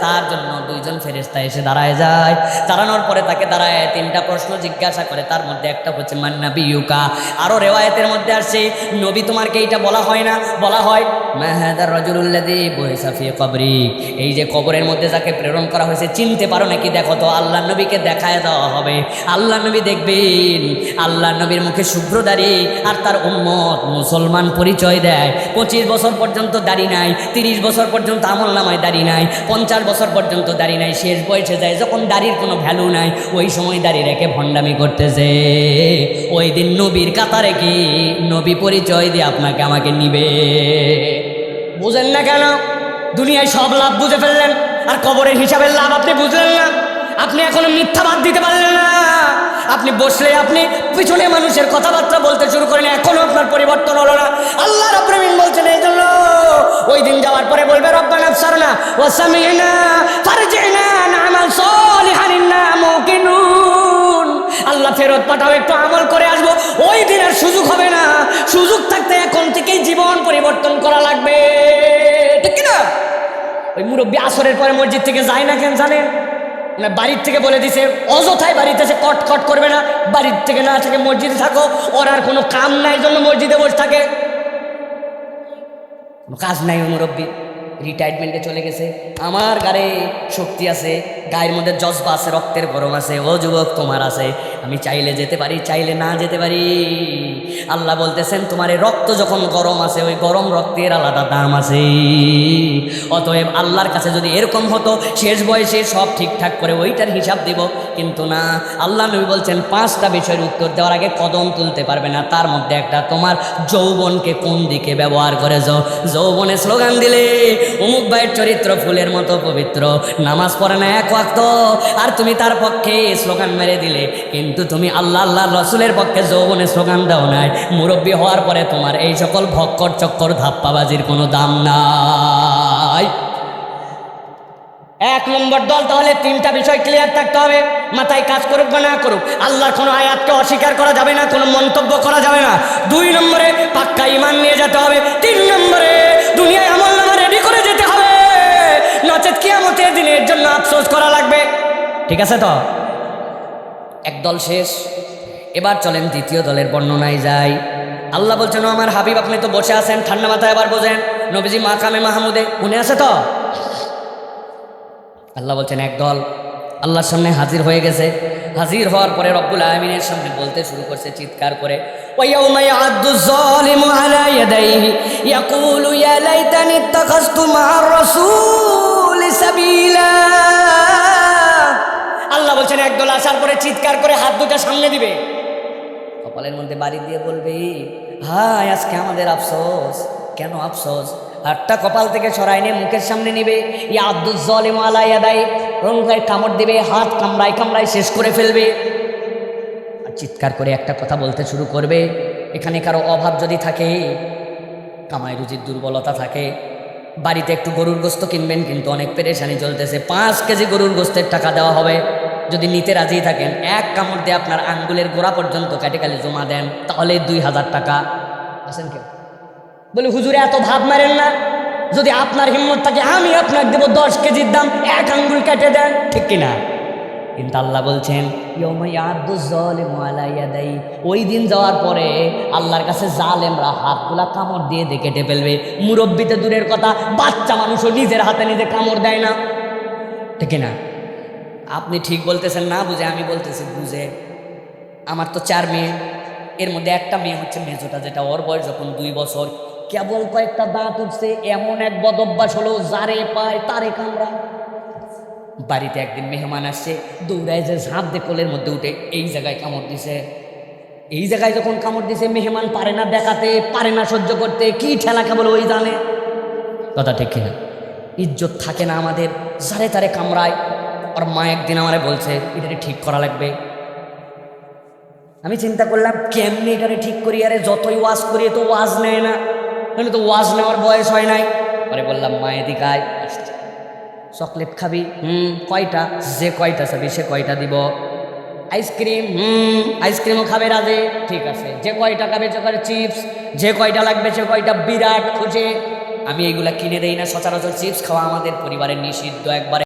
তার জন্য দুইজন ফেরেশতা এসে দাঁড়ায় যায়। দাঁড়ানোর পরে তাকে দাঁড়ায় তিনটা প্রশ্ন জিজ্ঞাসা করে, তার মধ্যে একটা হচ্ছে মান নাবিয়ুকা। আরও রেওয়ায়েতের মধ্যে আসছে নবী তোমাকে এইটা বলা হয় না, বলা হয় মা হাযার রাজুলুল্লাযী বুইসা ফী কবরি, এই যে কবরের মধ্যে যাকে প্রেরণ করা হয়েছে চিনতে পারো নাকি দেখো তো। আল্লাহ নবীকে দেখায় দেওয়া হবে। আল্লাহ নবী দেখবেন আল্লাহ নবীর মুখে শুভ্র দাড়ি আর তার উম্মত মুসলমান পরিচয় দেয়। 25 বছর পর্যন্ত দাড়ি নাই, 30 বছর পর্যন্ত আমল নামায় দাড়ি নাই, 50 বছর পর্যন্ত দাড়ি নাই, শেষ বয়সে যায় যখন দাড়ির কোনো ভ্যালু নাই ওই সময় দাড়ি রেখে ভণ্ডামি করতেছে। ওই দিন নবীর কাতারে কি নবী পরিচয় দিয়ে আপনাকে আমাকে নিবে। বুঝেন না কেন? দুনিয়ায় সব লাভ বুঝে ফেললেন আর কবরের হিসাবের লাভ আপনি বুঝলেন না। আপনি এখনো মিথ্যাবাদ দিতে পারলেন না। আপনি বসলে আপনি পিছনে মানুষের কথাবার্তা বলতে শুরু করেন, এখনো আপনার পরিবর্তন হলো না। আল্লাহ রাব্বুল আমিন বলছেন এই জন্য ওই দিন যাওয়ার পরে বলবে রব্বানা আবসারনা ওয়া সামি'না ফারজি'না না'মাল সালিহান ইন্না মুকিনুন। আল্লাহ ফেরত পাঠাও, একটু আমল করে আসবো। ওই দিন আর সুযোগ হবে না। সুযোগ থাকতে এখন থেকেই জীবন পরিবর্তন করা লাগবে, ঠিক না? ওই মুরব্বী আসরের পরে মসজিদ থেকে যায় না কেন জানেন? না বাড়ির থেকে বলে দিছে অযথায় বাড়িতে এসে কট কট করবে না, বাড়ির থেকে না থেকে মসজিদে থাকো। ওর আর কোনো কাম নাই জন্য মসজিদে বসে থাকে। কোনো কাজ নাই ওই মুরব্বী, রিটায়ারমেন্টে চলে গেছে। আমার গায়ে শক্তি আছে, গায়ের মধ্যে জজবা আছে, রক্তের গরম আছে। ও যুবক তোমার আছে, আমি চাইলে যেতে পারি, চাইলে না যেতে পারি। আল্লাহ বলতেছেন তোমার এই রক্ত যখন গরম আছে ওই গরম রক্তের আলাদা দাম আছে। অতএব আল্লাহর কাছে যদি এরকম হতো শেষ বয়সে সব ঠিকঠাক করে ওইটার হিসাব দিব, কিন্তু না। আল্লাহ নবী বলছেন 5টা বিষয়ের উত্তর দেওয়ার আগে কদম তুলতে পারবে না। তার মধ্যে একটা তোমার যৌবনকে কোন দিকে ব্যবহার করেছ। যৌবনে স্লোগান দিলে অমুক ভাইয়ের চরিত্র ফুলের মতো পবিত্র, নামাজ পড়ে না এক ওয়াক্ত, আর তুমি তার পক্ষে স্লোগান মেরে দিলে, কিন্তু তুমি আল্লাহ আল্লাহ রসুলের পক্ষে যৌবনে স্লোগান দাও নাই। মুরব্বী হওয়ার পরে তোমার এই সকল ভক্কর চক্কর ধাপ্পাবাজির কোনো দাম নাই। 1 নম্বর দল, তাহলে 3টা বিষয় ক্লিয়ার থাকতে হবে। মাথায় কাজ করুক বা না করুক, আল্লাহর কোনো আয়াতকে অস্বীকার করা যাবে না, কোনো মন্তব্য করা যাবে না। 2 নম্বরে পাক্কা ঈমান নিয়ে যেতে হবে। 3 নম্বরে দুনিয়ায় আমলনামা রেডি করে যেতে হবে, নচেত কিয়ামতের দিনের জন্য আফসোস করা লাগবে। ঠিক আছে তো? এক দল শেষ, এবার চলেন 2য় দলের বর্ণনায় যাই। আল্লাহ বলছেন আমার হাবিব আপনি তো বসে আছেন, ঠান্ডা মাথায় এবার বোঝেন নবীজি মাকামে মাহমুদে, মনে আছে তো? আল্লাহ বলছেন এক দল আল্লাহর সামনে হাজির হয়ে গেছে। হাজির হওয়ার পরে রব্বুল আলামিনের সামনে বলতে শুরু করছে চিৎকার করে, ওয়ায়াউমা ইয়া'আদ্দু যালিমু আলা ইয়াদাইহি ইয়াকুলু ইয়া লাইতানি ইত্তাখাযতু মা'আর রাসূলি সাবিলা। আল্লাহ বলছেন একদল আসার পরে চিৎকার করে হাত দুটো সামনে দিবে, কপালের মধ্যে বাড়ি দিয়ে বলবে হায় আজকে আমাদের আফসোস। কেন আফসোস? হাতটা কপাল থেকে সরাই নিয়ে মুখের সামনে নিবে, ইয়া'আদ্দু যালিমু আলা ইয়াদাইহি, রংকায় কামড় দিবে, হাত কামড়ায় কামড়ায় শেষ করে ফেলবে। আর চিৎকার করে একটা কথা বলতে শুরু করবে, এখানে কারো অভাব যদি থাকে, কামাই রুজির দুর্বলতা থাকে, বাড়িতে একটু গরুর গোস্ত কিনবেন কিন্তু অনেক পেরেশানি চলতেছে, 5 কেজি গরুর গোস্তের টাকা দেওয়া হবে। যদি নিতে রাজি থাকেন, এক কামড় দিয়ে আপনার আঙ্গুলের গোড়া পর্যন্ত কাটিকালি জমা দেন, তাহলে 2000 টাকা। আসেন কেউ বলে হুজুরে এত ভাব মারেন না, যদি আপনার হিম্মত থাকে আমি আপনাকে দেবো 10 কেজির দাম, এক আঙ্গুল কেটে দেন, ঠিক কিনা? কিন্তু আল্লাহ বলছেন ইয়াউমা ইয়া'আদ্দু যালিমু আলা ইয়াদাইহি, ওই দিন যাওয়ার পরে আল্লাহর কাছে জালেমরা হাতগুলা কামড় দিয়ে কেটে ফেলবে। মুরব্বিতে দূরের কথা, বাচ্চা মানুষও নিজের হাতে নিজে কামড় দেয় না, ঠিক না? আপনি ঠিক বলতেছেন না বুঝে, আমি বলতেছি বুঝে। আমার তো 4 মেয়ে, এর মধ্যে একটা মেয়ে হচ্ছে মেজোটা, যেটা ওর বয়স যখন 2 বছর, কেবল কয়েকটা দাঁত উঠছে, এমন এক বদ অভ্যাস হলো যারে পায় তারে কামড়ায়। বাড়িতে একদিন মেহমান আসছে, দৌড়ায় যে ঝাঁপ দিয়ে কোলের মধ্যে উঠে এই জায়গায় কামড় দিছে। এই জায়গায় যখন কামড় দিছে মেহমান পারে না দেখাতে, পারে না সহ্য করতে, কি ঠেলা কেবল ওই জানে। কথা ঠিক কিনা? ইজ্জত থাকে না আমাদের, যারে তারে কামড়ায়। আর মা একদিন আমারে বলছে এটারে ঠিক করা লাগবে। আমি চিন্তা করলাম কেমনি এটারে ঠিক করি, আরে যতই ওয়াজ করি তো ওয়াজ নেয় না, মানে তো ওয়াজ নেওয়ার বয়স হয় নাই। পরে বললাম মা এদিকে আয়, চকলেট খাবি? কয়টা? যে কয়টা চাবি সে কয়টা দিব। আইসক্রিম? আইসক্রিমও খাবে রাজে, ঠিক আছে। যে কয়টা খাবে সে কয়টা চিপস, যে কয়টা লাগবে সে কয়টা, বিরাট খুশি। আমি এইগুলা কিনে দেই না, সচরাচর চিপস খাওয়া আমাদের পরিবারের নিষিদ্ধ, একবারে